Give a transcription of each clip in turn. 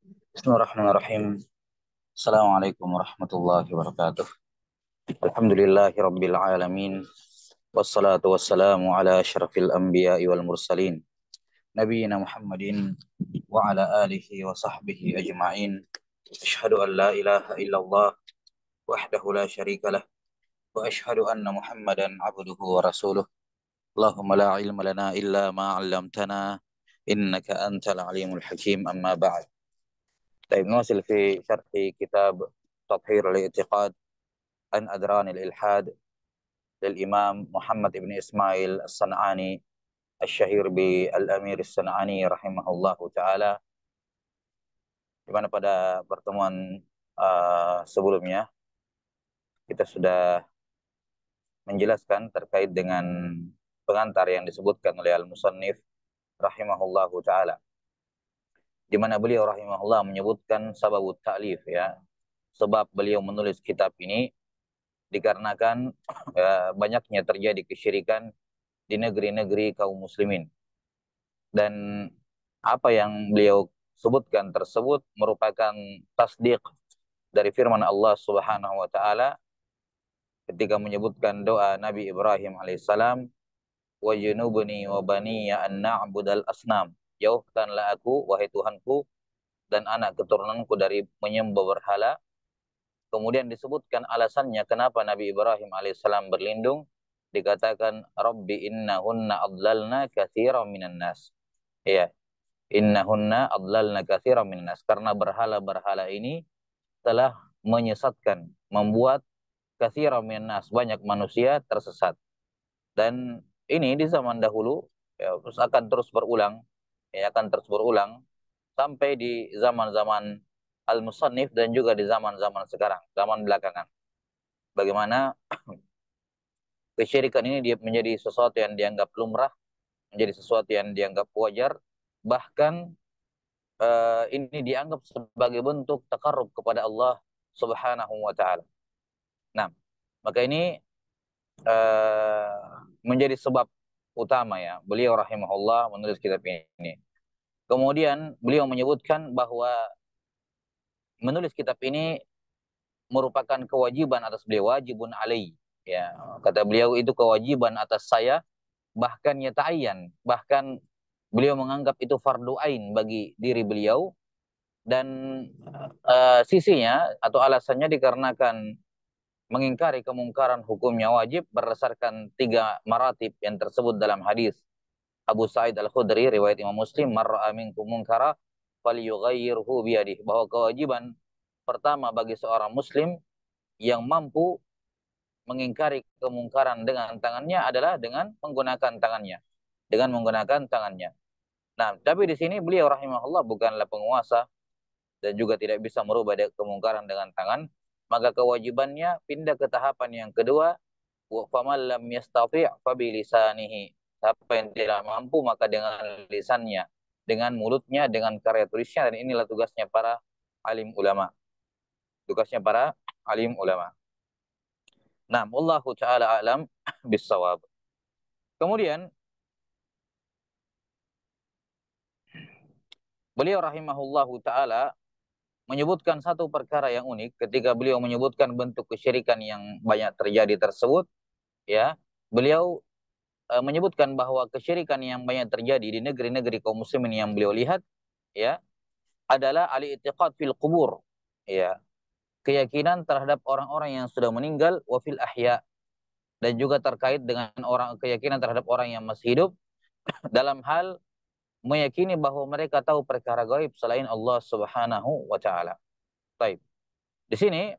Bismillahirrahmanirrahim. Assalamualaikum warahmatullahi wabarakatuh. Alhamdulillahi rabbil alamin. Wassalatu wassalamu ala asyrafil anbiya'i wal mursalin. Nabiyyina Muhammadin wa ala alihi wa sahbihi ajma'in. Asyhadu an la ilaha illallah wahdahu la syarika lah. Wa asyhadu anna Muhammadan abduhu wa rasuluh. Allahumma la ilma lana illa ma 'allamtana. Innaka antal alimul hakim amma ba'd. طيب نواصل في شرح كتاب تطهير الاعتقاد عن أدران الإلحاد للإمام محمد بن إسماعيل الصنعاني الشهير بالأمير الصنعاني رحمه الله تعالى, di mana pada pertemuan sebelumnya kita sudah menjelaskan terkait dengan pengantar yang disebutkan oleh Al-Musannif rahimahullahu taala, di mana beliau rahimahullah menyebutkan sababut ta'lif, ya, sebab beliau menulis kitab ini dikarenakan banyaknya terjadi kesyirikan di negeri-negeri kaum muslimin. Dan apa yang beliau sebutkan tersebut merupakan tasdik dari firman Allah Subhanahu wa taala ketika menyebutkan doa Nabi Ibrahim alaihissalam, wa junubni wa baniya an na'budal asnam. Jauhkanlah aku wahai Tuhanku dan anak keturunanku dari menyembah berhala. Kemudian disebutkan alasannya kenapa Nabi Ibrahim alaihissalam berlindung, dikatakan Rabbi innahunna adlalna katsiran minan nas. Ya, innahunna adlalna katsiran minan nas, karena berhala-berhala ini telah menyesatkan, membuat katsiran minan nas, banyak manusia tersesat. Dan ini di zaman dahulu, ya, terus akan terus berulang, ya, akan terus berulang sampai di zaman-zaman Al-Musannif dan juga di zaman-zaman sekarang, zaman belakangan. Bagaimana kesyirikan ini dia menjadi sesuatu yang dianggap lumrah, menjadi sesuatu yang dianggap wajar, bahkan ini dianggap sebagai bentuk takarrub kepada Allah Subhanahu wa taala. Nah, maka ini menjadi sebab utama, ya, beliau rahimahullah menulis kitab ini. Kemudian beliau menyebutkan bahwa menulis kitab ini merupakan kewajiban atas beliau, wajibun alai. Ya, kata beliau itu kewajiban atas saya, bahkan yata'ayyan, bahkan beliau menganggap itu fardu ain bagi diri beliau. Dan sisinya atau alasannya dikarenakan mengingkari kemungkaran hukumnya wajib berdasarkan 3 maratib yang tersebut dalam hadis Abu Sa'id Al-Khudri riwayat Imam Muslim, man ra'a minkum munkara falyughayyirhu biyadihi, bahwa kewajiban pertama bagi seorang muslim yang mampu mengingkari kemungkaran dengan tangannya adalah dengan menggunakan tangannya, dengan menggunakan tangannya. Nah, tapi di sini beliau rahimahullah bukanlah penguasa dan juga tidak bisa merubah kemungkaran dengan tangan, maka kewajibannya pindah ke tahapan yang kedua, wa faman lam yastati' fa bilisanihi. Siapa yang tidak mampu maka dengan lisannya, dengan mulutnya, dengan karya tulisnya, dan inilah tugasnya para alim ulama. Tugasnya para alim ulama. Nah, wallahu taala alam bisawab. Kemudian beliau rahimahullahu taala menyebutkan satu perkara yang unik ketika beliau menyebutkan bentuk kesyirikan yang banyak terjadi tersebut, ya. Beliau menyebutkan bahwa kesyirikan yang banyak terjadi di negeri-negeri kaum muslimin yang beliau lihat, ya, adalah al-i'tiqad fil qubur, ya, keyakinan terhadap orang-orang yang sudah meninggal, wa fil ahya, dan juga terkait dengan keyakinan terhadap orang yang masih hidup dalam hal meyakini bahwa mereka tahu perkara gaib selain Allah Subhanahu wa taala. Baik. Di sini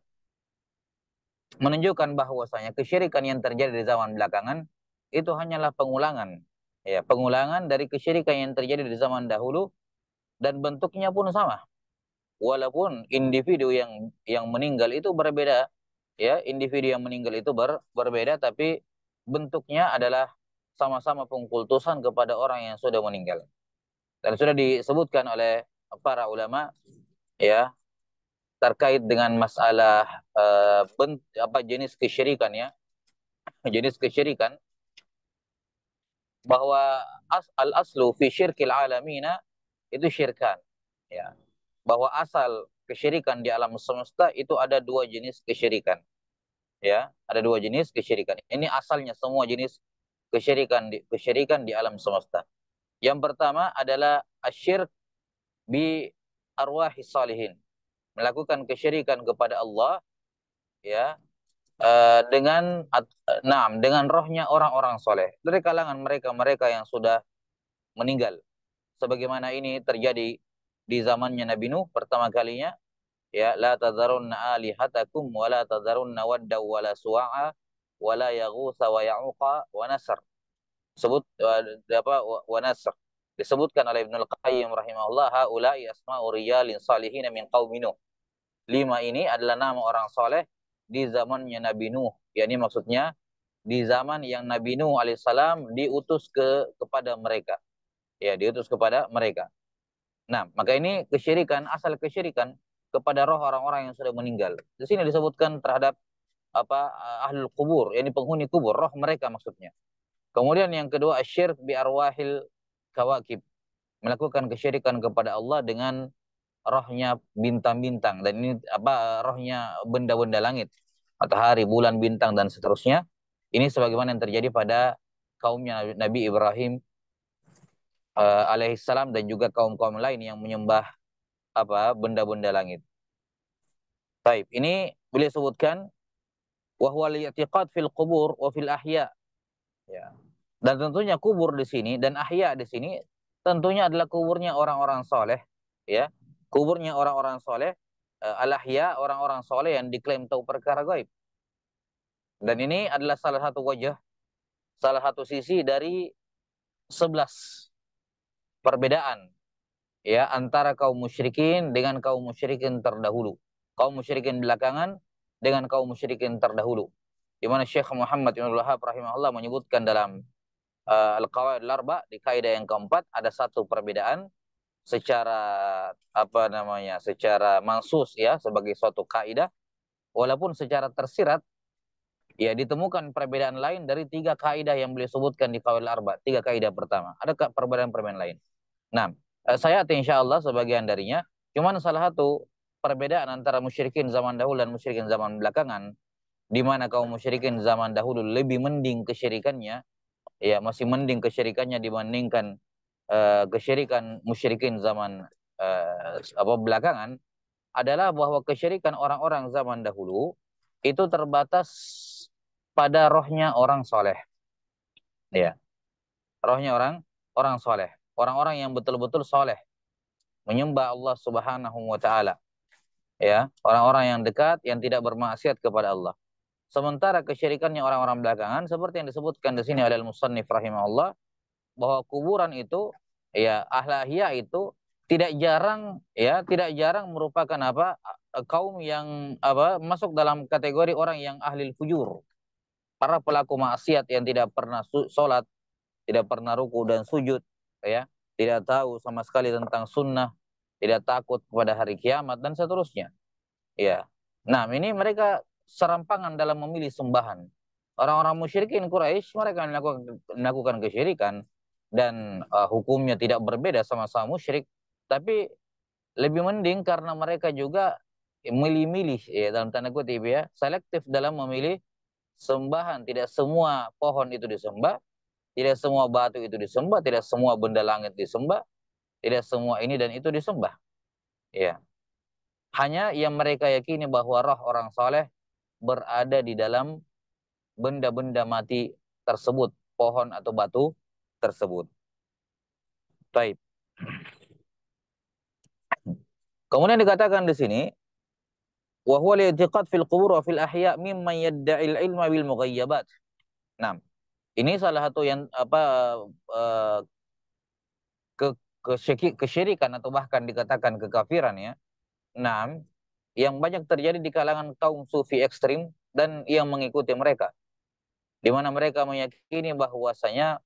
menunjukkan bahwasanya kesyirikan yang terjadi di zaman belakangan itu hanyalah pengulangan, ya, pengulangan dari kesyirikan yang terjadi di zaman dahulu, dan bentuknya pun sama. Walaupun individu yang meninggal itu berbeda, ya, individu yang meninggal itu berbeda, tapi bentuknya adalah sama-sama pengkultusan kepada orang yang sudah meninggal. Dan sudah disebutkan oleh para ulama, ya, terkait dengan masalah jenis kesyirikan, ya, jenis kesyirikan, bahwa al aslu fi syirkil alamina itu syirkan, ya, bahwa asal kesyirikan di alam semesta itu ada dua jenis kesyirikan. Ya, ada dua jenis kesyirikan. Ini asalnya semua jenis kesyirikan di alam semesta. Yang pertama adalah asyirk bi arwahi salihin. Melakukan kesyirikan kepada Allah, ya, dengan rohnya orang-orang soleh dari kalangan mereka-mereka yang sudah meninggal. Sebagaimana ini terjadi di zamannya Nabi Nuh pertama kalinya, ya, la tadharunna alihatakum wa la tadharunna wadda wa la suwa'a wa la yaghutsa wa ya'uqa wa nasr. Sebut wa nasr. Disebutkan oleh Ibnu Al-Qayyim rahimahullah, haula'i asma'u rijalin salihin min qaumi Nuh. 5 ini adalah nama orang soleh di zamannya Nabi Nuh. Yani maksudnya di zaman yang Nabi Nuh alaihissalam diutus kepada mereka. Ya, diutus kepada mereka. Nah, maka ini kesyirikan, asal kesyirikan kepada roh orang-orang yang sudah meninggal. Di sini disebutkan terhadap ahlul kubur, yakni penghuni kubur, roh mereka maksudnya. Kemudian yang kedua, asyirk bi arwahil kawakib, melakukan kesyirikan kepada Allah dengan rohnya bintang-bintang, dan ini rohnya benda-benda langit, matahari, bulan, bintang dan seterusnya. Ini sebagaimana yang terjadi pada kaumnya Nabi Ibrahim alaihissalam dan juga kaum-kaum lain yang menyembah benda-benda langit. Baik, ini beliau sebutkan wa huwa al-i'tiqad fil qubur wa fil ahya. Ya. Dan tentunya kubur di sini dan ahya di sini tentunya adalah kuburnya orang-orang soleh, ya. Kuburnya orang-orang soleh, al-ahya, orang-orang soleh yang diklaim tahu perkara gaib. Dan ini adalah salah satu wajah, salah satu sisi dari 11 perbedaan, ya, antara kaum musyrikin dengan kaum musyrikin terdahulu. Kaum musyrikin belakangan dengan kaum musyrikin terdahulu. Di mana Syekh Muhammad bin Abdul Wahhab rahimahullah menyebutkan dalam Al-Qawaid Al-Arba di kaidah yang keempat, ada satu perbedaan secara secara mansus, ya, sebagai suatu kaidah, walaupun secara tersirat, ya, ditemukan perbedaan lain dari 3 kaidah yang beliau sebutkan di Qawaid Al-Arba. 3 kaidah pertama. Ada perbedaan-perbedaan lain. Nah, saya insya Allah sebagian darinya, cuman salah satu perbedaan antara musyrikin zaman dahulu dan musyrikin zaman belakangan, di mana kaum musyrikin zaman dahulu lebih mending kesyirikannya, ya, masih mending kesyirikannya dibandingkan kesyirikan musyrikin zaman belakangan, adalah bahwa kesyirikan orang-orang zaman dahulu itu terbatas pada rohnya orang soleh, ya, rohnya orang orang soleh, orang-orang yang betul-betul soleh menyembah Allah Subhanahu wa taala, ya, orang-orang yang dekat yang tidak bermaksiat kepada Allah. Sementara kesyirikannya orang-orang belakangan seperti yang disebutkan di sini oleh Al-Musannif rahimahullah, bahwa kuburan itu, ya, ahlahiyah itu tidak jarang merupakan kaum yang masuk dalam kategori orang yang ahli fujur, para pelaku maksiat yang tidak pernah sholat, tidak pernah ruku dan sujud, ya, tidak tahu sama sekali tentang sunnah, tidak takut kepada hari kiamat dan seterusnya, ya. Nah, ini mereka serampangan dalam memilih sembahan. Orang-orang musyrikin Quraisy, mereka melakukan kesyirikan dan hukumnya tidak berbeda, sama-sama musyrik, tapi lebih mending karena mereka juga milih-milih, ya, dalam tanda kutip, ya, selektif dalam memilih sembahan. Tidak semua pohon itu disembah, tidak semua batu itu disembah, tidak semua benda langit disembah, tidak semua ini dan itu disembah. Ya. Hanya yang mereka yakini bahwa roh orang soleh berada di dalam benda-benda mati tersebut, pohon atau batu tersebut. Baik. Kemudian dikatakan di sini, wa huwa al-i'tiqad fil qubur wa fil ahya mimman yadda'i al-ilma bil mughayyabat. Nah, ini salah satu yang uh, ke kesyirikan atau bahkan dikatakan kekafiran, ya. Nah, yang banyak terjadi di kalangan kaum sufi ekstrim dan yang mengikuti mereka, di mana mereka meyakini bahwasanya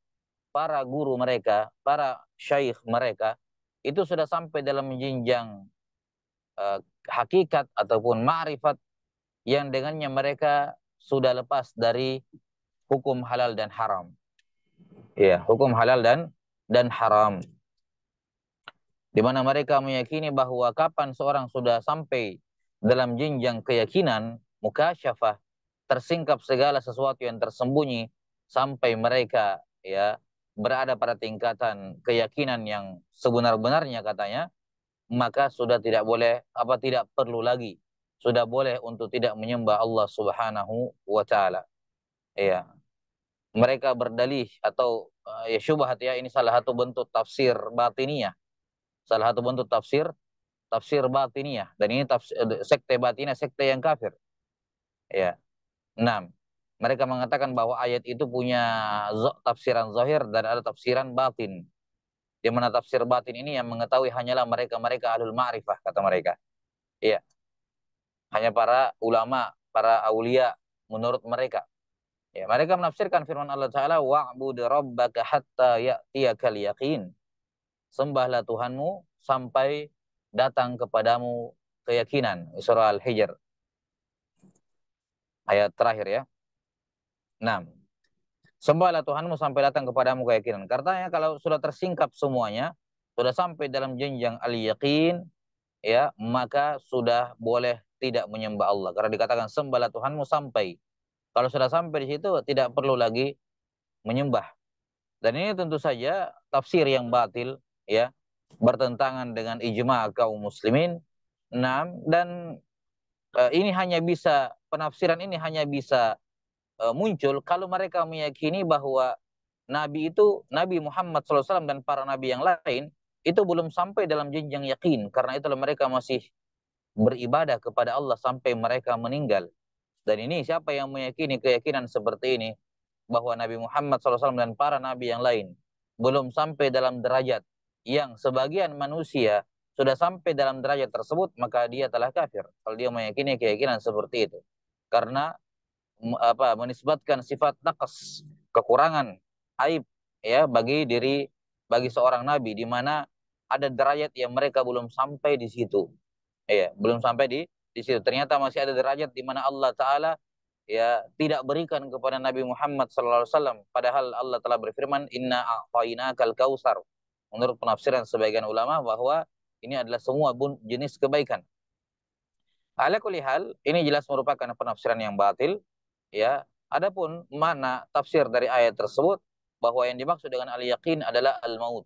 para guru mereka, para syaikh mereka itu sudah sampai dalam jenjang hakikat ataupun ma'rifat yang dengannya mereka sudah lepas dari hukum halal dan haram. Ya, hukum halal dan haram. di mana mereka meyakini bahwa kapan seorang sudah sampai dalam jenjang keyakinan, mukasyafah, tersingkap segala sesuatu yang tersembunyi, sampai mereka ya berada pada tingkatan keyakinan yang sebenar-benarnya katanya, maka sudah tidak boleh, tidak perlu lagi, sudah boleh untuk tidak menyembah Allah Subhanahu wa taala. Ya, mereka berdalih atau ya syubhat, ya ini salah satu bentuk tafsir batiniyah, salah satu bentuk tafsir batiniyah, dan ini sekte batiniyah, sekte yang kafir. Ya. 6. Mereka mengatakan bahwa ayat itu punya tafsiran zahir dan ada tafsiran batin. Di mana tafsir batin ini yang mengetahui hanyalah mereka-mereka ahlul ma'rifah, kata mereka. Iya, hanya para ulama, para aulia menurut mereka. Ya, mereka menafsirkan firman Allah Ta'ala, wa'bud rabbaka hatta ya'tiyakal yaqin. Sembahlah Tuhanmu sampai datang kepadamu keyakinan. Surah Al-Hijr, ayat terakhir ya. 6. Sembahlah Tuhanmu sampai datang kepadamu keyakinan. Katanya kalau sudah tersingkap semuanya, sudah sampai dalam jenjang al-yaqin, ya, maka sudah boleh tidak menyembah Allah. Karena dikatakan sembahlah Tuhanmu sampai. Kalau sudah sampai di situ, tidak perlu lagi menyembah. Dan ini tentu saja tafsir yang batil, ya, bertentangan dengan ijma' kaum muslimin. 6. Dan ini hanya bisa, penafsiran ini hanya bisa muncul kalau mereka meyakini bahwa Nabi itu, Nabi Muhammad SAW dan para Nabi yang lain, itu belum sampai dalam jenjang yakin. Karena itulah mereka masih beribadah kepada Allah sampai mereka meninggal. Dan ini siapa yang meyakini keyakinan seperti ini, bahwa Nabi Muhammad SAW dan para Nabi yang lain belum sampai dalam derajat yang sebagian manusia sudah sampai dalam derajat tersebut, maka dia telah kafir. Kalau dia meyakini keyakinan seperti itu. Karena menisbatkan sifat naqas, kekurangan, aib, ya, bagi seorang nabi, di mana ada derajat yang mereka belum sampai di situ. Ya, belum sampai di situ. Ternyata masih ada derajat di mana Allah Taala ya tidak berikan kepada Nabi Muhammad SAW, padahal Allah telah berfirman, inna a'tainakal kautsar. Menurut penafsiran sebagian ulama bahwa ini adalah semua jenis kebaikan. Ala kulli hal, ini jelas merupakan penafsiran yang batil, ya. Adapun mana tafsir dari ayat tersebut, bahwa yang dimaksud dengan al-yaqin adalah al-maut.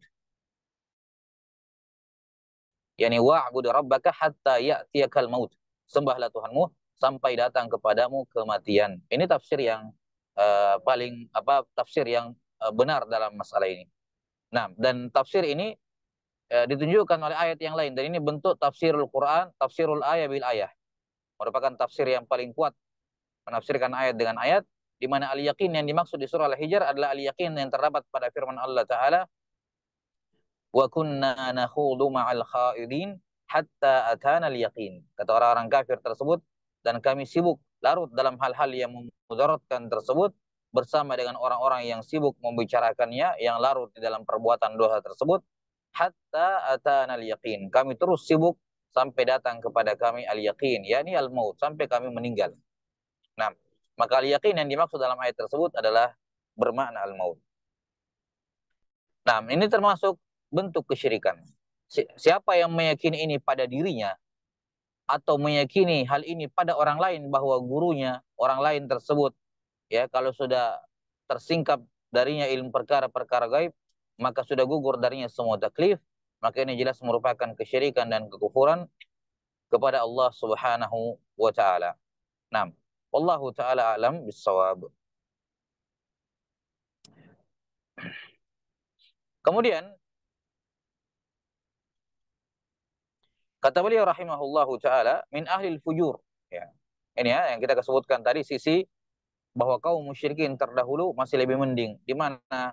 Yani wa'bud rabbaka hatta ya'tiyakal maut. Sembahlah Tuhanmu sampai datang kepadamu kematian. Ini tafsir yang tafsir yang benar dalam masalah ini. Nah, dan tafsir ini ditunjukkan oleh ayat yang lain, dan ini bentuk tafsirul Quran, tafsirul ayah bil ayah. Merupakan tafsir yang paling kuat, menafsirkan ayat dengan ayat, di mana al-yaqin yang dimaksud di surah Al-Hijr adalah al-yaqin yang terdapat pada firman Allah Ta'ala, wa kunna nakhudu ma'al khaidin hatta atana al-yaqin. Kata orang-orang kafir tersebut, dan kami sibuk larut dalam hal-hal yang memudaratkan tersebut bersama dengan orang-orang yang sibuk membicarakannya, yang larut di dalam perbuatan dosa tersebut, hatta atana al-yaqin. Kami terus sibuk sampai datang kepada kami al-yaqin, yakni al-maut, sampai kami meninggal. Nah, maka al-yaqin yang dimaksud dalam ayat tersebut adalah bermakna al-maut. Nah, ini termasuk bentuk kesyirikan. Siapa yang meyakini ini pada dirinya, atau meyakini hal ini pada orang lain, bahwa gurunya, orang lain tersebut, ya, kalau sudah tersingkap darinya ilmu perkara-perkara gaib, maka sudah gugur darinya semua taklif, maka ini jelas merupakan kesyirikan dan kekufuran kepada Allah Subhanahu wa taala. Nah, wallahu taala alam bissawab. Kemudian kata beliau rahimahullahu taala, min ahlil fujur, ya. Ini ya yang kita sebutkan tadi, sisi bahwa kaum musyrikin terdahulu masih lebih mending, di mana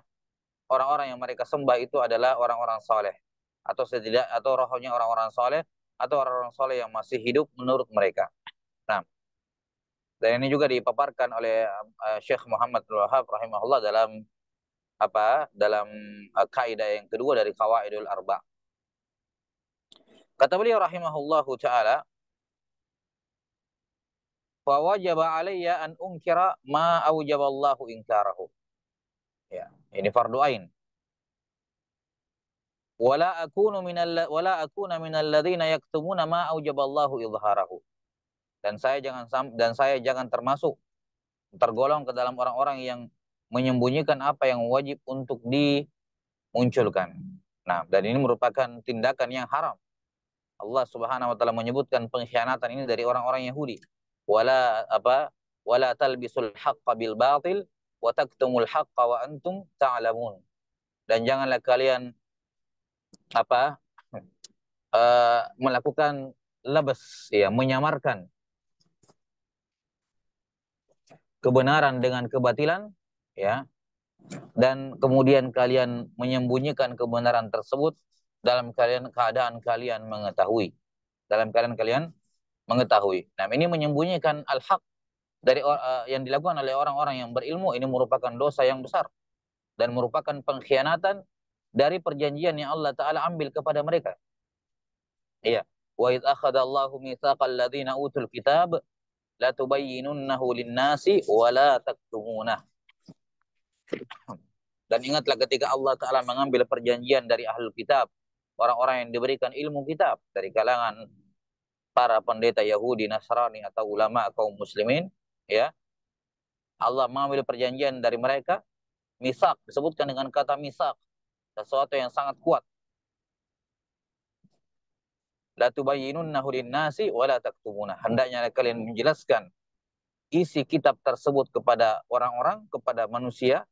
orang-orang yang mereka sembah itu adalah orang-orang saleh, atau rohnya orang-orang saleh, atau orang-orang saleh yang masih hidup menurut mereka. Nah, dan ini juga dipaparkan oleh Syekh Muhammad Abdul Wahab rahimahullah dalam kaidah yang kedua dari Qawaidul Arba. Kata beliau rahimahullahu taala, fa wajaba alayya an unkira ma aujaballahu inkarahu. Ya, ini fardu ain. wala akuna minal ladzina yaktumuna ma aujaballahu idharahu. Dan saya jangan termasuk tergolong ke dalam orang-orang yang menyembunyikan apa yang wajib untuk dimunculkan. Nah, dan ini merupakan tindakan yang haram. Allah Subhanahu wa taala menyebutkan pengkhianatan ini dari orang-orang Yahudi. Wala apa? Wala talbisul haqqa bil batil wa taktumul haqqa wa antum ta'lamun. Dan janganlah kalian apa? Melakukan labas, ya, menyamarkan kebenaran dengan kebatilan, ya, dan kemudian kalian menyembunyikan kebenaran tersebut keadaan kalian mengetahui. Dalam keadaan kalian mengetahui. Nah, ini menyembunyikan al-haq yang dilakukan oleh orang-orang yang berilmu, ini merupakan dosa yang besar dan merupakan pengkhianatan dari perjanjian yang Allah Ta'ala ambil kepada mereka. Iya. Wa idh akhadallahu mitsaqal ladzina utul kitab la tubayyinunnahu lin-nasi wa la taktumunah. Dan ingatlah ketika Allah Ta'ala mengambil perjanjian dari ahlul kitab, orang-orang yang diberikan ilmu kitab dari kalangan para pendeta Yahudi, Nasrani, atau ulama kaum muslimin, ya, Allah mengambil perjanjian dari mereka, misak, disebutkan dengan kata misak, sesuatu yang sangat kuat. La tubayyinunnahu lin-nasi wa la taktumunah. Hendaknya kalian menjelaskan isi kitab tersebut kepada orang-orang, kepada manusia,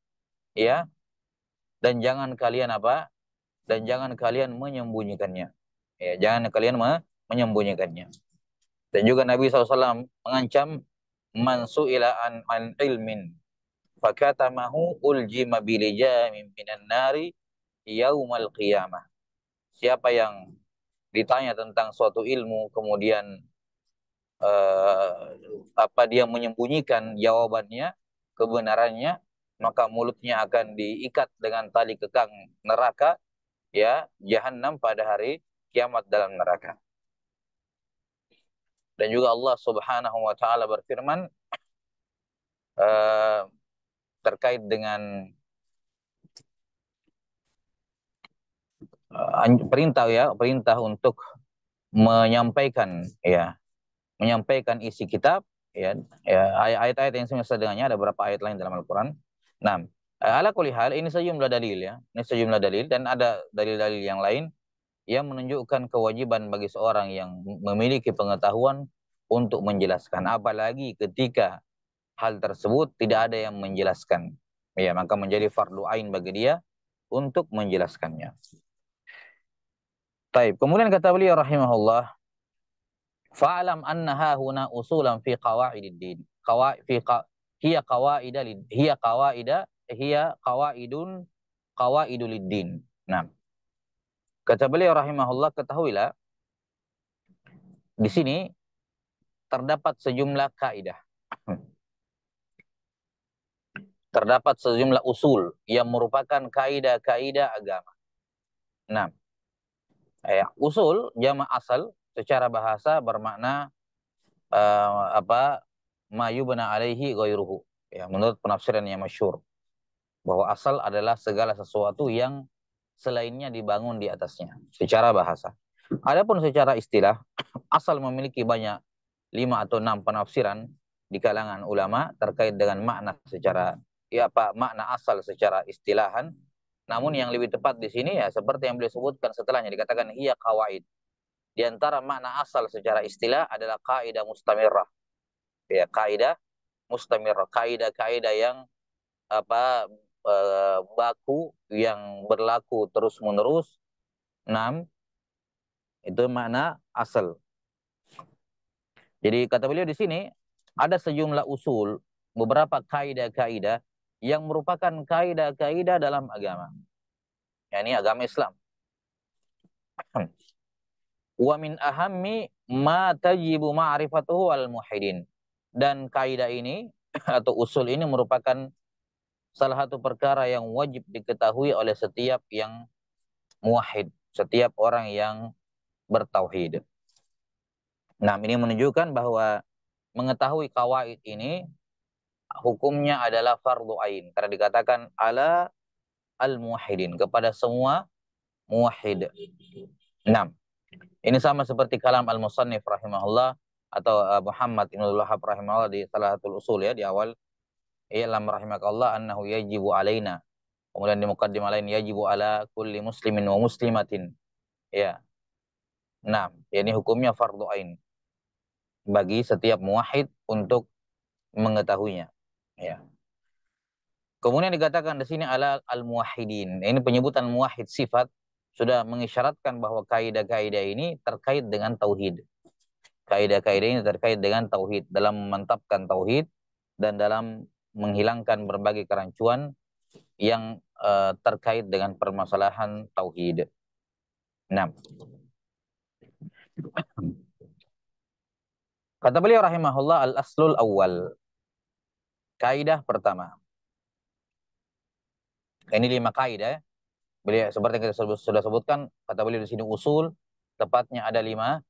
ya, dan jangan kalian apa? Dan jangan kalian menyembunyikannya. Ya, jangan kalian menyembunyikannya. Dan juga Nabi SAW mengancam man su'ila an ilmin fakatamahu uljima bilijamin minan nari yaumal qiyamah. Siapa yang ditanya tentang suatu ilmu kemudian dia menyembunyikan jawabannya, kebenarannya, maka mulutnya akan diikat dengan tali kekang neraka, ya, jahanam pada hari kiamat dalam neraka. Dan juga Allah Subhanahu wa taala berfirman terkait dengan perintah untuk menyampaikan, ya, menyampaikan isi kitab, ya, ayat-ayat yang semisal dengannya, ada beberapa ayat lain dalam Al-Qur'an. Nah, ala kulli hal, ini sejumlah dalil, ya. Ini sejumlah dalil, dan ada dalil-dalil yang lain yang menunjukkan kewajiban bagi seorang yang memiliki pengetahuan untuk menjelaskan, apalagi ketika hal tersebut tidak ada yang menjelaskan, ya, maka menjadi fardu ain bagi dia untuk menjelaskannya. Baik, kemudian kata beliau rahimahullah, fa'alam annaha huna usulan fi qawaidid din. Hiya qawaida hiya qawaidul din. Nah, kata beliau rahimahullah, ketahuilah di sini terdapat sejumlah kaidah. Terdapat sejumlah usul yang merupakan kaidah-kaidah agama. Nah, usul jamak asal secara bahasa bermakna ma yubna alaihi ghairuhu. Ya, menurut penafsiran yang masyhur, bahwa asal adalah segala sesuatu yang selainnya dibangun di atasnya secara bahasa. Adapun secara istilah, asal memiliki banyak 5 atau 6 penafsiran di kalangan ulama terkait dengan makna asal secara istilahan. Namun yang lebih tepat di sini, ya, seperti yang beliau sebutkan setelahnya, dikatakan hiya qawaid. Di antara makna asal secara istilah adalah kaidah mustamirrah. Ya, kaidah mustamirrah, kaidah-kaidah yang baku, yang berlaku terus-menerus. 6, itu makna asal. Jadi kata beliau di sini ada sejumlah usul, beberapa kaidah-kaidah yang merupakan kaidah-kaidah dalam agama. Ya, ini agama Islam. Wa min ahammi ma tajibu ma'rifatuhu al muhidin. Dan kaidah ini atau usul ini merupakan salah satu perkara yang wajib diketahui oleh setiap yang muwahhid, setiap orang yang bertauhid. Nah, ini menunjukkan bahwa mengetahui kawaid ini hukumnya adalah fardu ain, karena dikatakan ala al-muwahhidin, kepada semua muwahhid. Nah, ini sama seperti kalam al-musannif rahimahullah atau Muhammad Ibn Wahab rahimahullah di Salatul Usul ya di awal, i'lam rahimakallah annahu yajibu alaina. Kemudian di muqaddimah lain yajibu ala kulli muslimin wa muslimatin. Ya. Nah, ini hukumnya fardu ain bagi setiap muwahhid untuk mengetahuinya. Ya. Kemudian dikatakan di sini ala al-muwahhidin. Ini penyebutan muwahhid sifat sudah mengisyaratkan bahwa kaidah-kaidah ini terkait dengan tauhid. Kaidah-kaidah ini terkait dengan tauhid, dalam memantapkan tauhid dan dalam menghilangkan berbagai kerancuan yang terkait dengan permasalahan tauhid. Nah, kata beliau rahimahullah al-aslul awal. Kaidah pertama. Ini 5 kaidah. Beliau seperti yang kita sudah sebutkan, kata beliau di sini usul, tepatnya ada 5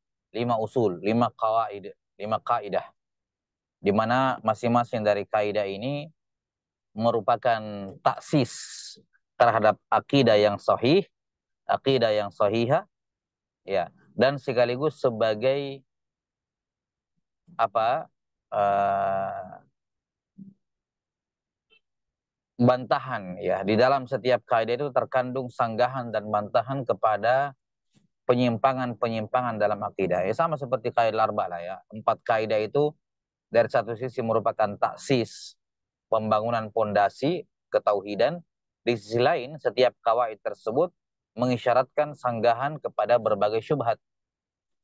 usul, 5 qawaid, 5 kaidah. Di mana masing-masing dari kaidah ini merupakan taksis terhadap akidah yang sahih, akidah yang sahihah, ya, dan sekaligus sebagai apa? Uh, bantahan ya. Di dalam setiap kaidah itu terkandung sanggahan dan bantahan kepada penyimpangan-penyimpangan dalam akidah. Ya, sama seperti kaidah arba lah ya. 4 kaidah itu dari satu sisi merupakan taksis pembangunan pondasi ketauhidan, di sisi lain setiap kawaid tersebut mengisyaratkan sanggahan kepada berbagai syubhat,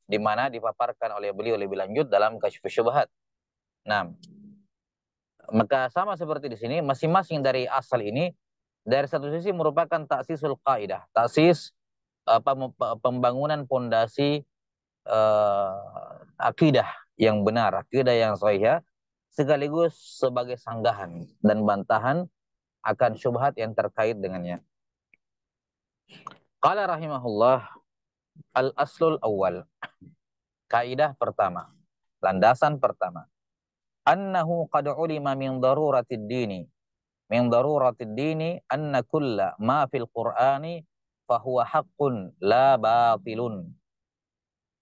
di mana dipaparkan oleh beliau lebih lanjut dalam Kasyfus Syubhat. Nah, maka sama seperti di sini, masing-masing dari asal ini dari satu sisi merupakan taksisul kaidah, taksis pembangunan pondasi akidah yang benar, akidah yang sahih, sekaligus sebagai sanggahan dan bantahan akan syubhat yang terkait dengannya. Qala rahimahullah al-aslul awal. Kaidah pertama, landasan pertama. Annahu qad ulima min daruratid dini. Min daruratid dini anna kulla ma fil Qur'ani fahuwa haqqun la batilun.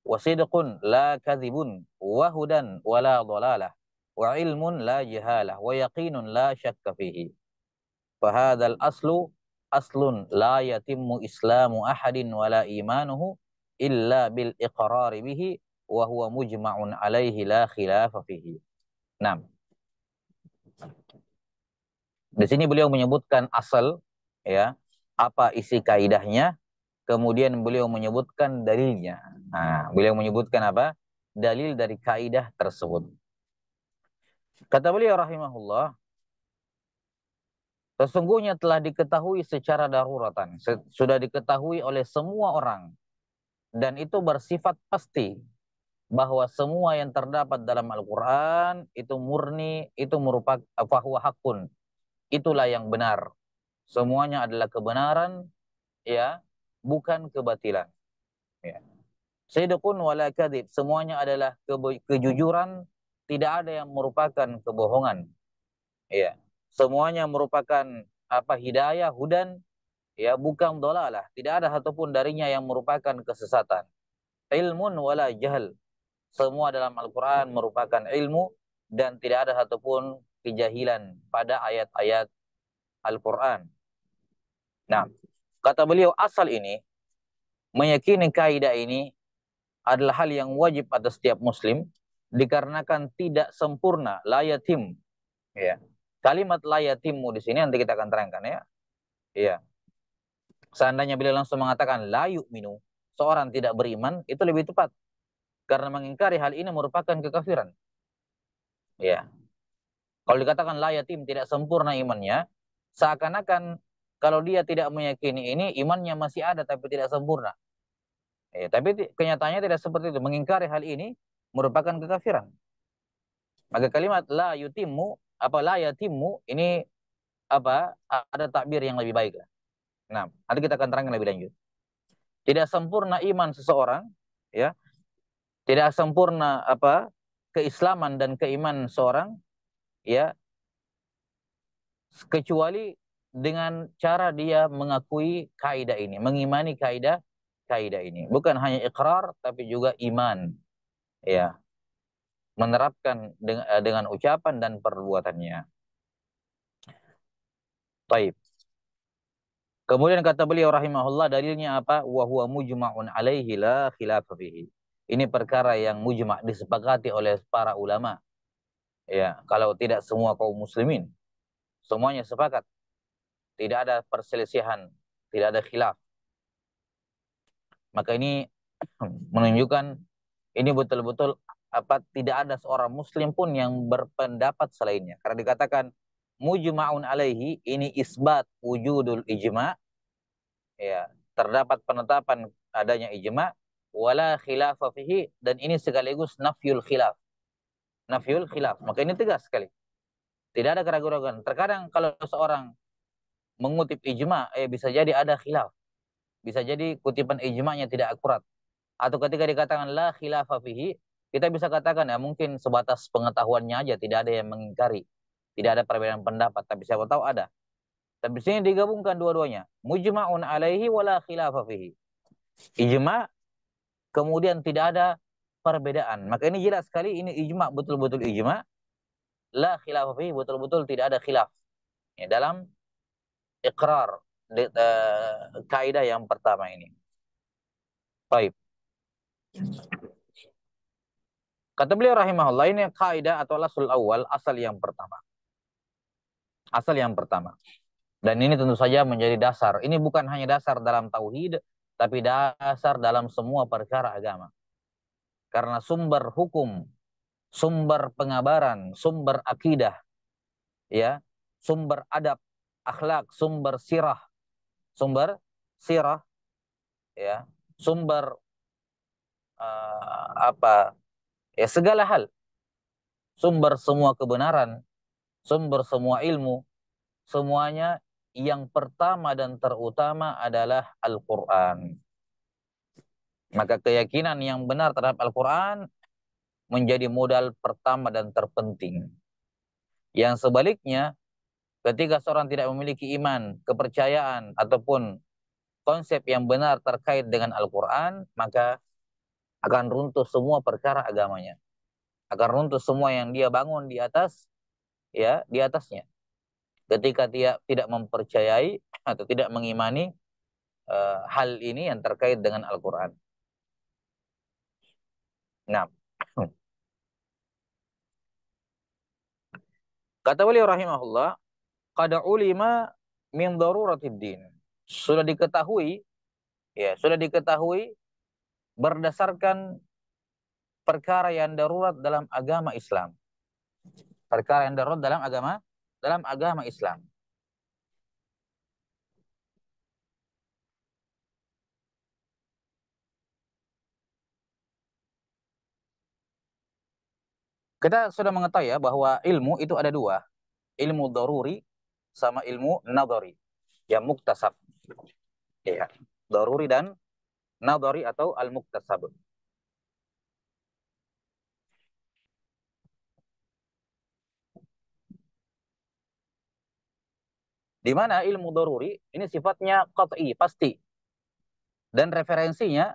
Wa sidqun la kadhibun. Wa hudan wa la dhalalah. Wa ilmun la jahalah. Wa yaqinun la syakka fihi. Fahadal aslu aslun la yatimmu islamu ahadin wala imanuhu illa bil iqrari bihi wa huwa mujma'un alaihi la khilafa fihi. Nah, di sini beliau menyebutkan asal ya, apa isi kaidahnya, kemudian beliau menyebutkan dalilnya. Nah, beliau menyebutkan apa? Dalil dari kaidah tersebut. Kata beliau rahimahullah, sesungguhnya telah diketahui secara daruratan, sudah diketahui oleh semua orang, dan itu bersifat pasti bahwa semua yang terdapat dalam Al-Quran itu murni, itu merupakan fahuwa hakun, itulah yang benar. Semuanya adalah kebenaran, ya, bukan kebatilan. Ya. Sidqun wala kadhib, semuanya adalah kejujuran, tidak ada yang merupakan kebohongan. Ya. Semuanya merupakan apa, hidayah, hudan, ya, bukan dolalah. Tidak ada satupun darinya yang merupakan kesesatan. Ilmun wala jahal, semua dalam Al-Quran merupakan ilmu dan tidak ada satupun kejahilan pada ayat-ayat Al-Quran. Nah, kata beliau asal ini, meyakini kaidah ini adalah hal yang wajib atas setiap muslim, dikarenakan tidak sempurna, la yatim. Ya. Kalimat la yatimmu di sini nanti kita akan terangkan ya. Iya. Seandainya beliau langsung mengatakan la yu'minu, seorang tidak beriman, itu lebih tepat. Karena mengingkari hal ini merupakan kekafiran. Ya. Kalau dikatakan la yatim, tidak sempurna imannya, seakan-akan kalau dia tidak meyakini ini, imannya masih ada tapi tidak sempurna. Ya, tapi kenyataannya tidak seperti itu. Mengingkari hal ini merupakan kekafiran. Maka kalimat la yutimmu, apa la yatimmu, ini apa, ada takbir yang lebih baik. Nah, nanti kita akan terangkan lebih lanjut. Tidak sempurna iman seseorang, ya, tidak sempurna apa keislaman dan keimanan seorang, ya, kecuali dengan cara dia mengakui kaidah ini, mengimani kaidah ini. Bukan hanya ikrar tapi juga iman, ya, menerapkan dengan ucapan dan perbuatannya. Baik. Kemudian kata beliau rahimahullah, dalilnya apa? Wa huwa mujma'un alaihi la khilafa fihi. Ini perkara yang mujma' disepakati oleh para ulama. Ya, kalau tidak semua kaum muslimin, semuanya sepakat. Tidak ada perselisihan, tidak ada khilaf. Maka ini menunjukkan ini betul-betul apa, tidak ada seorang muslim pun yang berpendapat selainnya. Karena dikatakan mujma'un alaihi, ini isbat wujudul ijma', ya, terdapat penetapan adanya ijma', wala khilafa fihi, dan ini sekaligus nafyul khilaf. Nafyul khilaf. Maka ini tegas sekali. Tidak ada keraguan-keraguan. Terkadang kalau seorang mengutip ijma', bisa jadi ada khilaf. Bisa jadi kutipan ijma'nya tidak akurat. Atau ketika dikatakan la khilafa fihi, kita bisa katakan ya mungkin sebatas pengetahuannya aja, tidak ada yang mengingkari. Tidak ada perbedaan pendapat, tapi siapa tahu ada. Tapi sini digabungkan dua-duanya. Mujma'un alaihi wala khilafa fihi. Ijma', kemudian tidak ada perbedaan. Maka ini jelas sekali, ini ijma', betul-betul ijma'. La khilafa fihi, betul-betul tidak ada khilaf. Ya, dalam ikrar kaidah yang pertama ini. Baik. Kata beliau rahimahullah, ini kaidah atau asul awal, asal yang pertama. Asal yang pertama. Dan ini tentu saja menjadi dasar. Ini bukan hanya dasar dalam tauhid, tapi dasar dalam semua perkara agama. Karena sumber hukum, sumber pengabaran, sumber akidah, ya, sumber adab, akhlak, sumber sirah, ya, sumber apa, ya, segala hal, sumber semua kebenaran, sumber semua ilmu, semuanya yang pertama dan terutama adalah Al-Quran. Maka keyakinan yang benar terhadap Al-Quran menjadi modal pertama dan terpenting. Yang sebaliknya, ketika seorang tidak memiliki iman, kepercayaan, ataupun konsep yang benar terkait dengan Al-Quran, maka akan runtuh semua perkara agamanya. Akan runtuh semua yang dia bangun di atas, ya, di atasnya. Ketika dia tidak mempercayai atau tidak mengimani hal ini yang terkait dengan Al-Quran. Nah, kata beliau rahimahullah, qad ulima min daruratid din. Sudah diketahui, ya, sudah diketahui berdasarkan perkara yang darurat dalam agama Islam. Perkara yang darurat dalam agama Islam. Kita sudah mengetahui ya bahwa ilmu itu ada dua, ilmu daruri sama ilmu nadhari, yang muktasab. Ya, daruri dan nadhari atau al-muktasab. Di mana ilmu daruri ini sifatnya qat'i, pasti. Dan referensinya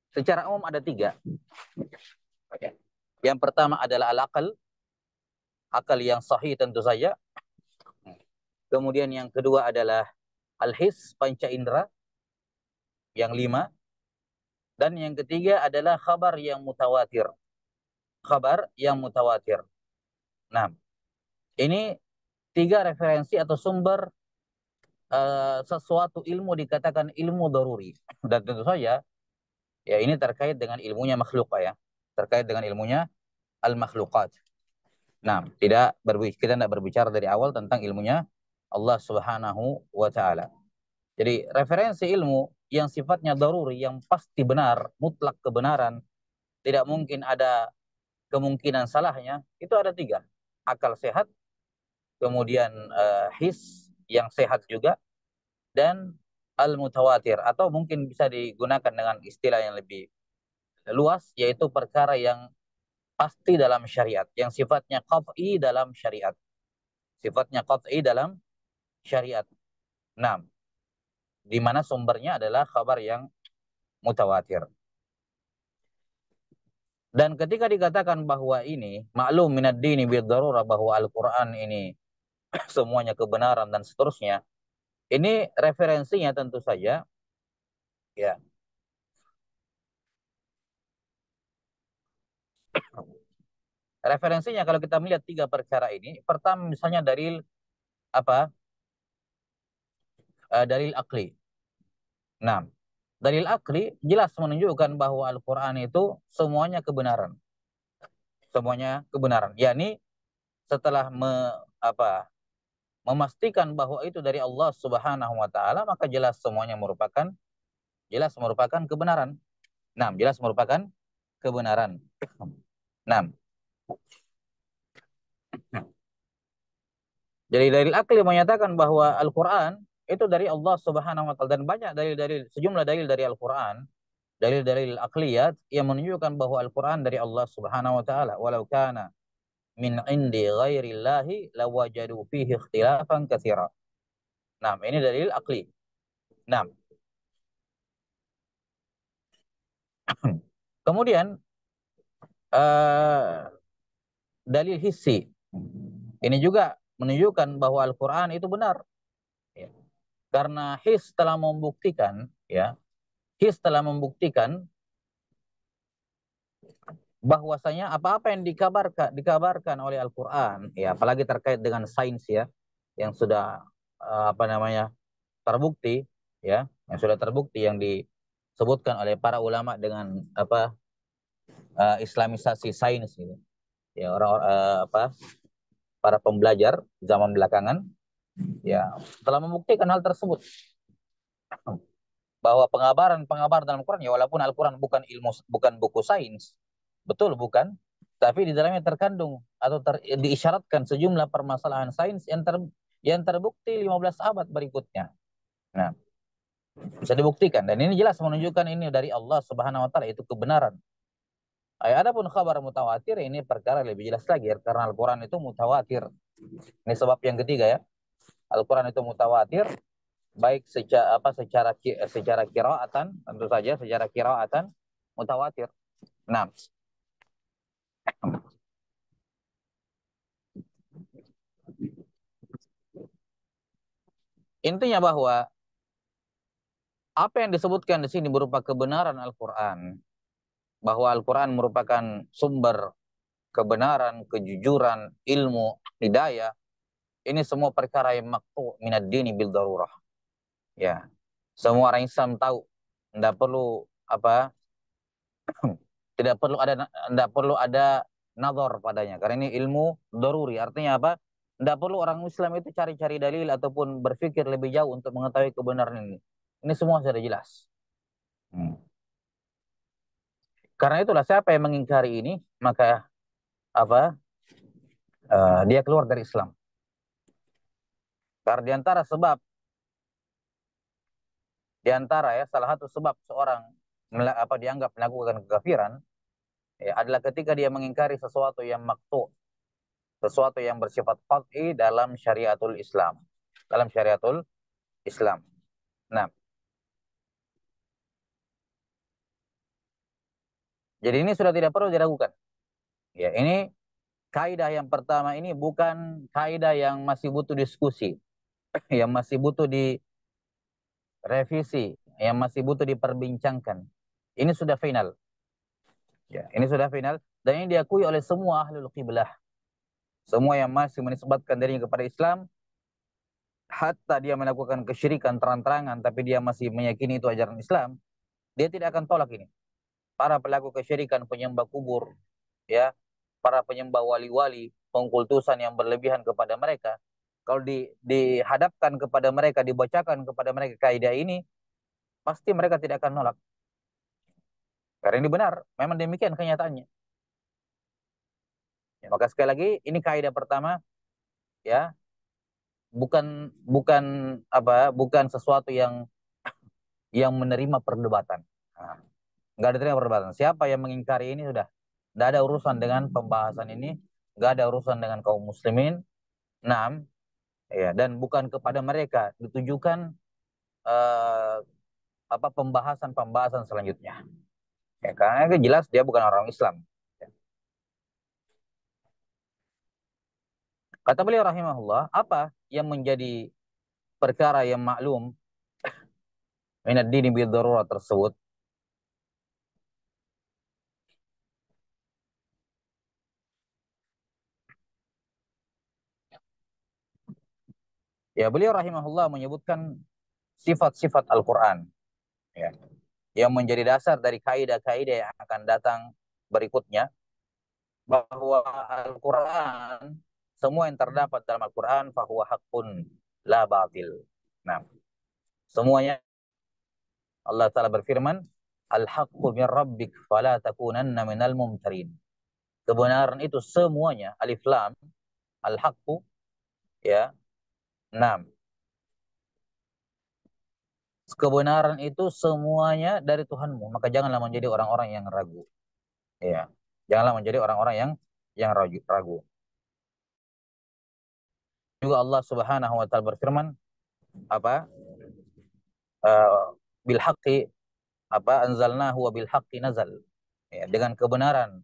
secara umum ada tiga. Yang pertama adalah al-aql, akal yang sahih tentu saja. Kemudian yang kedua adalah al-his, panca indera, yang lima. Dan yang ketiga adalah khabar yang mutawatir. Khabar yang mutawatir. Nah, ini tiga referensi atau sumber sesuatu ilmu dikatakan ilmu daruri. Dan tentu saja, ya, ini terkait dengan ilmunya makhluk, ya. Terkait dengan ilmunya al-makhluqat. Nah, kita tidak berbicara dari awal tentang ilmunya Allah Subhanahu wa taala. Jadi referensi ilmu yang sifatnya daruri, yang pasti benar, mutlak kebenaran, tidak mungkin ada kemungkinan salahnya, itu ada tiga. Akal sehat, kemudian his yang sehat juga, dan al-mutawatir, atau mungkin bisa digunakan dengan istilah yang lebih luas, yaitu perkara yang pasti dalam syariat, yang sifatnya qat'i dalam syariat. Sifatnya qat'i dalam syariat. Nah, di mana sumbernya adalah kabar yang mutawatir. Dan ketika dikatakan bahwa ini maklum minad dini bid-darurah, bahwa Al-Qur'an ini semuanya kebenaran dan seterusnya, ini referensinya tentu saja ya. Referensinya kalau kita melihat tiga perkara ini, pertama misalnya dalil apa? Dalil akli. Nah, dalil akli jelas menunjukkan bahwa Al-Qur'an itu semuanya kebenaran. Semuanya kebenaran. Yakni setelah apa, memastikan bahwa itu dari Allah Subhanahu wa taala, maka jelas merupakan kebenaran. Nah, jelas merupakan kebenaran. Nah, jadi dalil akli menyatakan bahwa Al-Qur'an itu dari Allah Subhanahu wa taala, dan banyak dalil-dalil, sejumlah dalil dari Al-Qur'an, dalil-dalil akliyat yang menunjukkan bahwa Al-Qur'an dari Allah Subhanahu wa taala. Walau kana min indi ghairillahi lawajadu fihi ikhtilafan katsira. Nah, ini dalil akli. Nah, kemudian uh, dalil hissi. Ini juga menunjukkan bahwa Al-Qur'an itu benar. Ya. Karena his telah membuktikan, ya, his telah membuktikan bahwasanya apa-apa yang dikabarkan oleh Al-Qur'an, ya, apalagi terkait dengan sains, ya, yang sudah apa namanya, terbukti, ya, yang sudah terbukti, yang disebutkan oleh para ulama dengan apa, Islamisasi sains gitu. Ya, orang apa, para pembelajar zaman belakangan, ya, telah membuktikan hal tersebut, bahwa pengabaran dalam Al-Quran, ya, walaupun Al-Quran bukan buku sains, betul bukan, tapi di dalamnya terkandung atau diisyaratkan sejumlah permasalahan sains yang terbukti 15 abad berikutnya. Nah, bisa dibuktikan, dan ini jelas menunjukkan ini dari Allah Subhanahu wa taala, itu kebenaran. Adapun kabar mutawatir ini perkara lebih jelas lagi, ya, karena Al-Quran itu mutawatir. Ini sebab yang ketiga, ya. Al-Quran itu mutawatir, baik secara qiraatan, tentu saja secara qiraatan mutawatir. Nah, intinya bahwa apa yang disebutkan di sini berupa kebenaran Al-Quran, bahwa Al-Quran merupakan sumber kebenaran, kejujuran, ilmu, hidayah, ini semua perkara yang maqtu' minad dini bil darurah. Ya, semua orang Islam tahu, tidak perlu apa, tidak perlu ada tidak perlu ada nazar padanya, karena ini ilmu daruri. Artinya apa? Tidak perlu orang Islam itu cari-cari dalil ataupun berpikir lebih jauh untuk mengetahui kebenaran ini. Ini semua sudah jelas. Hmm. Karena itulah siapa yang mengingkari ini, maka apa? Dia keluar dari Islam. Karena di antara ya, salah satu sebab seorang dianggap melakukan kekafiran, ya, adalah ketika dia mengingkari sesuatu yang maktu, sesuatu yang bersifat qat'i dalam syariatul Islam. Dalam syariatul Islam. Nah, jadi ini sudah tidak perlu diragukan. Ya, ini kaidah yang pertama ini bukan kaidah yang masih butuh diskusi, yang masih butuh direvisi, yang masih butuh diperbincangkan. Ini sudah final. Ya, ini sudah final, dan ini diakui oleh semua ahlul qiblah. Semua yang masih menisbatkan dirinya kepada Islam, hatta dia melakukan kesyirikan terang-terangan, tapi dia masih meyakini itu ajaran Islam, dia tidak akan tolak ini. Para pelaku kesyirikan, penyembah kubur, ya, para penyembah wali-wali, pengkultusan yang berlebihan kepada mereka, kalau dihadapkan kepada mereka, dibacakan kepada mereka kaidah ini, pasti mereka tidak akan nolak. Karena ini benar, memang demikian kenyataannya. Ya, maka sekali lagi, ini kaidah pertama, ya, bukan bukan bukan sesuatu yang menerima perdebatan. Nah, nggak ada terima perdebatan. Siapa yang mengingkari ini sudah nggak ada urusan dengan pembahasan ini, nggak ada urusan dengan kaum muslimin. Nah, Ya, dan bukan kepada mereka ditujukan eh, apa pembahasan-pembahasan selanjutnya. Ya, karena itu jelas dia bukan orang Islam. Ya. Kata beliau rahimahullah, apa yang menjadi perkara yang maklum minad dini bid darurat tersebut? Ya, beliau rahimahullah menyebutkan sifat-sifat Al-Qur'an, ya, yang menjadi dasar dari kaidah-kaidah yang akan datang berikutnya, bahwa Al-Quran, semua yang terdapat dalam Al-Quran fahuwa haqqun la batil. Nah, semuanya Allah Ta'ala berfirman, Al-haqqu min rabbik fala takunanna minal mumtarin. Kebenaran itu semuanya, alif lam, al-haqqu, ya, enam. Kebenaran itu semuanya dari Tuhanmu, maka janganlah menjadi orang-orang yang ragu. Ya, janganlah menjadi orang-orang yang ragu. Juga Allah Subhanahu wa taala berfirman, apa? Bil haqqi, apa, anzalnahu wa bil haqqi nazal. Ya, dengan kebenaran,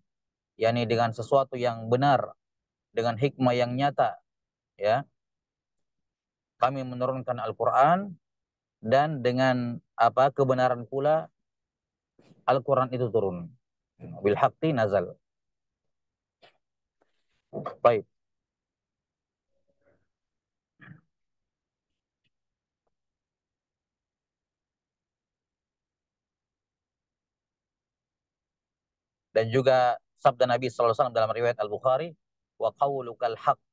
yakni dengan sesuatu yang benar, dengan hikmah yang nyata, ya, kami menurunkan Al-Qur'an, dan dengan apa kebenaran pula Al-Qur'an itu turun. Bil haqqi nazal. Baik. Dan juga sabda Nabi sallallahu alaihi wasallam dalam riwayat Al-Bukhari, wa qaulukal haqq.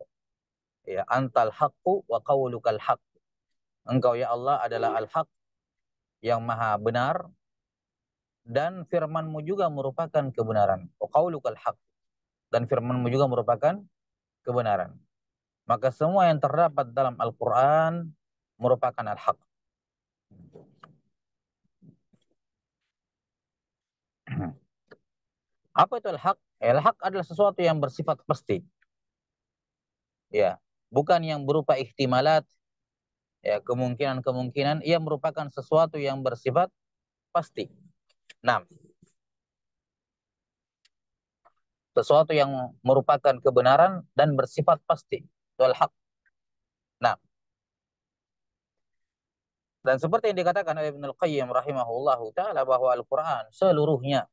Ya, antal haqqu wa qaulukal haqq. Engkau ya Allah adalah al-haq, yang maha benar, dan firmanmu juga merupakan kebenaran. Wa qaulukal haqq, dan firmanmu juga merupakan kebenaran. Maka semua yang terdapat dalam Al-Quran merupakan al-haq. Apa itu al-haq? Al-haq adalah sesuatu yang bersifat pasti. Ya, bukan yang berupa ihtimalat, ya, kemungkinan-kemungkinan. Ia merupakan sesuatu yang bersifat pasti. Nah, sesuatu yang merupakan kebenaran dan bersifat pasti. Itu al-haq. Nah, dan seperti yang dikatakan oleh Ibnu Al-Qayyim rahimahullahu taala, bahwa Al-Quran seluruhnya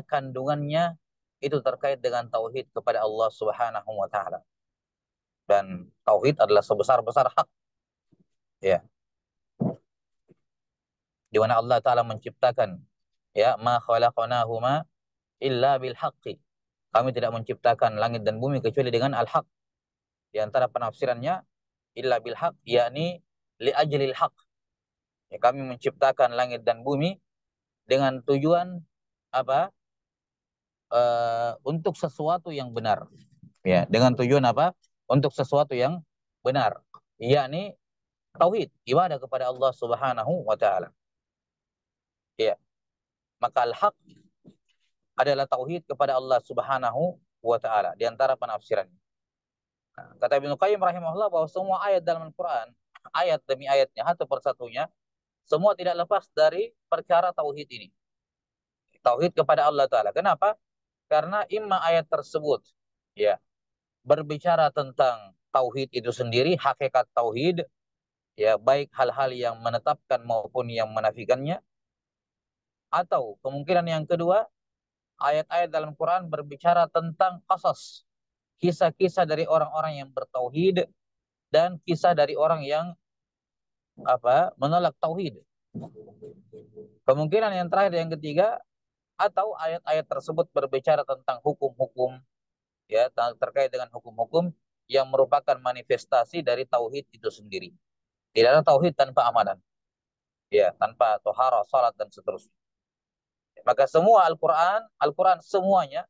kandungannya itu terkait dengan tauhid kepada Allah Subhanahu wa taala. Dan tauhid adalah sebesar-besar hak, ya, di mana Allah taala menciptakan, ya, ma khalaqnahuma illa bil haqqi. Kami tidak menciptakan langit dan bumi kecuali dengan al-haq. Di antara penafsirannya, illa bil haq, yakni li ajlil haq. Ya, kami menciptakan langit dan bumi dengan tujuan apa? Untuk sesuatu yang benar. Ya, dengan tujuan apa? Untuk sesuatu yang benar, yakni tauhid, ibadah kepada Allah Subhanahu wa taala. Ya, maka al-haq adalah tauhid kepada Allah Subhanahu wa taala di antara penafsirannya. Nah, kata Ibnu Qayyim rahimahullah, bahwa semua ayat dalam Al-Qur'an, ayat demi ayatnya, satu persatunya, semua tidak lepas dari perkara tauhid ini. Tauhid kepada Allah taala. Kenapa? Karena imma ayat tersebut, ya, berbicara tentang tauhid itu sendiri, hakikat tauhid, ya, baik hal-hal yang menetapkan maupun yang menafikannya, atau kemungkinan yang kedua, ayat-ayat dalam Quran berbicara tentang qasas, kisah-kisah dari orang-orang yang bertauhid, dan kisah dari orang yang apa menolak tauhid. Kemungkinan yang terakhir, yang ketiga, atau ayat-ayat tersebut berbicara tentang hukum-hukum, ya, terkait dengan hukum-hukum yang merupakan manifestasi dari tauhid itu sendiri. Tidak ada tauhid tanpa amalan, ya, tanpa tohara, salat, dan seterusnya. Maka semua Al-Quran semuanya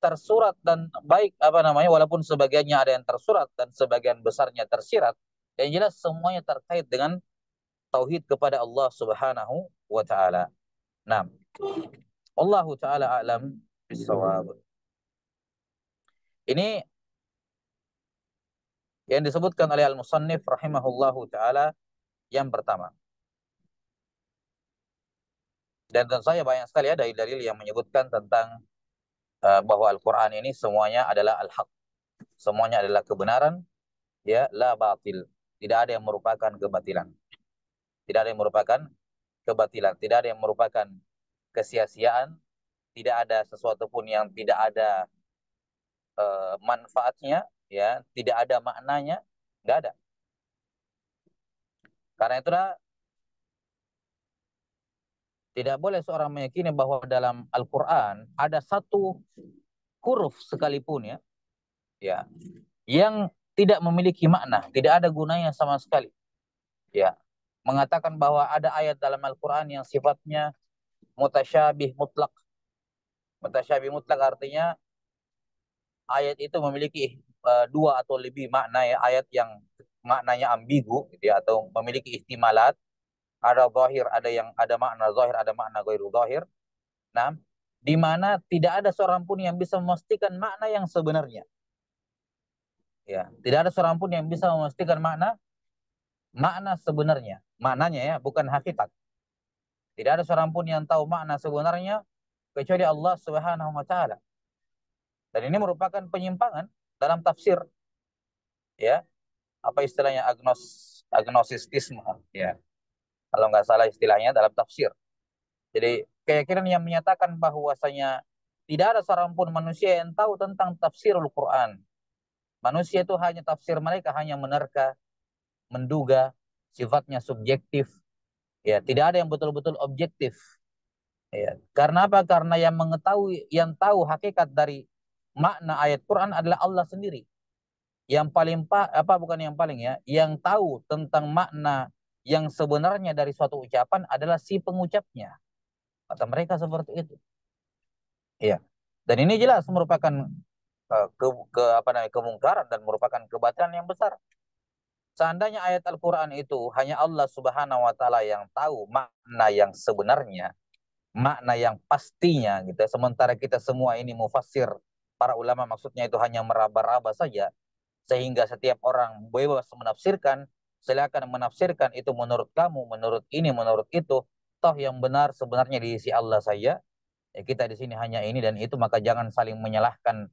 tersurat, dan baik apa namanya, walaupun sebagiannya ada yang tersurat dan sebagian besarnya tersirat, yang jelas semuanya terkait dengan tauhid kepada Allah Subhanahu wa taala. Nah, Allah taala alam bisawab. Ini yang disebutkan oleh Al-Musannif rahimahullahu taala yang pertama. Dan tentu saja banyak sekali ya dalil-dalil yang menyebutkan tentang bahwa Al-Qur'an ini semuanya adalah al-haq. Semuanya adalah kebenaran, ya, la batil. Tidak ada yang merupakan kebatilan. Tidak ada yang merupakan kebatilan, tidak ada yang merupakan kesia-siaan, tidak ada sesuatu pun yang tidak ada manfaatnya, ya, tidak ada maknanya, nggak ada. Karena itulah tidak boleh seorang meyakini bahwa dalam Al-Quran ada satu huruf sekalipun, ya, yang tidak memiliki makna, tidak ada gunanya sama sekali. Ya, mengatakan bahwa ada ayat dalam Al-Quran yang sifatnya mutasyabih mutlak. Mutasyabih mutlak artinya ayat itu memiliki dua atau lebih makna, ya, ayat yang maknanya ambigu gitu ya, atau memiliki ihtimalat, ada zahir, ada yang ada makna zahir, ada makna ghairu zahir. Nah, di mana tidak ada seorang pun yang bisa memastikan makna yang sebenarnya. Ya, tidak ada seorang pun yang bisa memastikan makna sebenarnya. Maknanya, ya, bukan hakikat. Tidak ada seorang pun yang tahu makna sebenarnya kecuali Allah Subhanahu wa taala. Dan ini merupakan penyimpangan dalam tafsir, ya. Apa istilahnya, agnosistisme, ya. Kalau nggak salah istilahnya dalam tafsir. Jadi keyakinan yang menyatakan bahwasanya tidak ada seorang pun manusia yang tahu tentang tafsirul Quran. Manusia itu hanya tafsir mereka hanya menerka, menduga, sifatnya subjektif. Ya, tidak ada yang betul-betul objektif. Ya. Karena apa? Karena yang mengetahui, yang tahu hakikat dari makna ayat Quran adalah Allah sendiri. Yang paling apa, bukan yang paling, ya, yang tahu tentang makna yang sebenarnya dari suatu ucapan adalah si pengucapnya. Kata mereka seperti itu. Iya. Dan ini jelas merupakan apa namanya, kemungkaran dan merupakan kebatilan yang besar. Seandainya ayat Al-Quran itu hanya Allah Subhanahu wa taala yang tahu makna yang sebenarnya, makna yang pastinya gitu. Sementara kita semua ini mufassir, para ulama maksudnya itu hanya meraba-raba saja, sehingga setiap orang bebas menafsirkan, silakan menafsirkan itu menurut kamu, menurut ini, menurut itu. Toh yang benar sebenarnya di sisi Allah saja. Ya, kita di sini hanya ini dan itu, maka jangan saling menyalahkan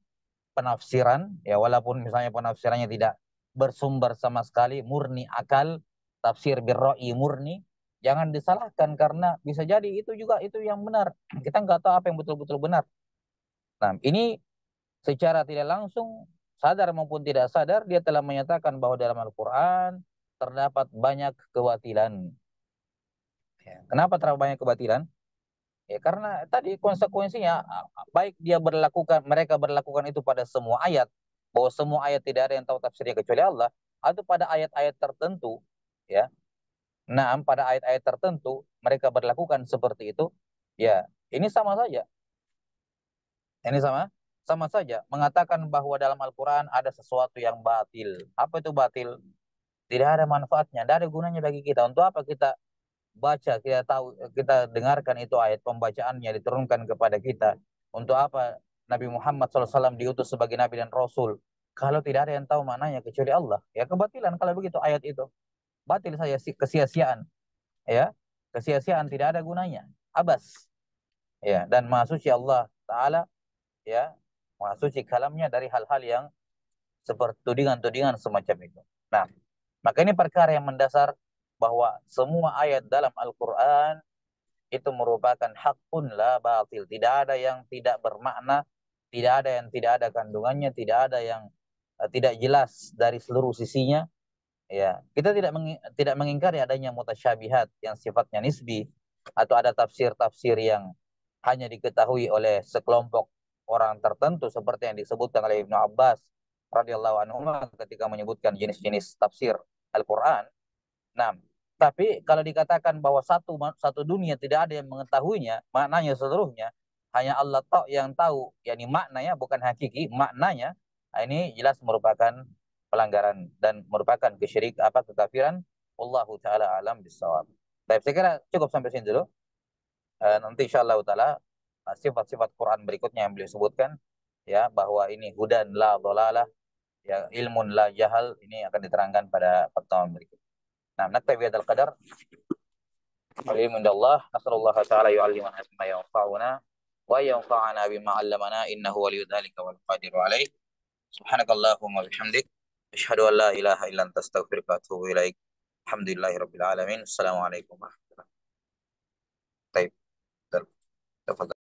penafsiran, ya, walaupun misalnya penafsirannya tidak bersumber sama sekali, murni akal, tafsir birra'i murni, jangan disalahkan karena bisa jadi itu juga itu yang benar. Kita nggak tahu apa yang betul-betul benar. Nah, ini secara tidak langsung, sadar maupun tidak sadar, dia telah menyatakan bahwa dalam Al-Quran terdapat banyak kebatilan. Ya, kenapa terdapat banyak kebatilan? Ya, karena tadi konsekuensinya, baik dia berlakukan, mereka berlakukan itu pada semua ayat, bahwa semua ayat tidak ada yang tahu tafsirnya kecuali Allah, atau pada ayat-ayat tertentu, ya. Nah, pada ayat-ayat tertentu mereka berlakukan seperti itu, ya. Ini sama saja. Ini sama saja mengatakan bahwa dalam Al-Quran ada sesuatu yang batil. Apa itu batil? Tidak ada manfaatnya, tidak ada gunanya bagi kita. Untuk apa kita baca, kita tahu, kita dengarkan itu ayat, pembacaannya diturunkan kepada kita? Untuk apa Nabi Muhammad SAW diutus sebagai Nabi dan Rasul kalau tidak ada yang tahu maknanya kecuali Allah? Ya, kebatilan kalau begitu ayat itu. Batil saya, kesia-siaan, ya. Kesia-siaan, tidak ada gunanya. Abas. Ya, dan Maha Suci Allah Ta'ala, ya, Maha Suci kalamnya dari hal-hal yang seperti tudingan-tudingan semacam itu. Nah, maka ini perkara yang mendasar bahwa semua ayat dalam Al-Quran itu merupakan hakun la batil. Tidak ada yang tidak bermakna, tidak ada yang tidak ada kandungannya, tidak ada yang tidak jelas dari seluruh sisinya. Ya, kita tidak mengingkari adanya mutasyabihat yang sifatnya nisbi, atau ada tafsir-tafsir yang hanya diketahui oleh sekelompok orang tertentu seperti yang disebutkan oleh Ibnu Abbas radhiyallahu anhu ketika menyebutkan jenis-jenis tafsir Al-Qur'an. Nah, tapi kalau dikatakan bahwa satu dunia tidak ada yang mengetahuinya, maknanya seluruhnya, hanya Allah yang tahu, yakni maknanya bukan hakiki, maknanya, nah, ini jelas merupakan pelanggaran dan merupakan kekafiran. Wallahu taala alam bisawab. Baik, saya kira cukup sampai sini dulu. Nanti insyaallah taala sifat-sifat Quran berikutnya yang beliau sebutkan, ya, bahwa ini hudan la dhalalah, Ya, ilmun la jahal ini akan diterangkan pada pertemuan berikut. Nah, naktabi hadzal qadar. Al-ilmu indallah. Nasallallahu ta'ala yu'allimana ma yanfa'una wa yanfa'ana bima 'allamana innahu waliyyu dzalika wal qadiru alaih. Subhanakallahumma bihamdik asyhadu an la ilaha illa anta astaghfiruka wa atubu ilaik. Alhamdulillahirabbil alamin. Assalamualaikum warahmatullahi wabarakatuh. Baik, tafadhal.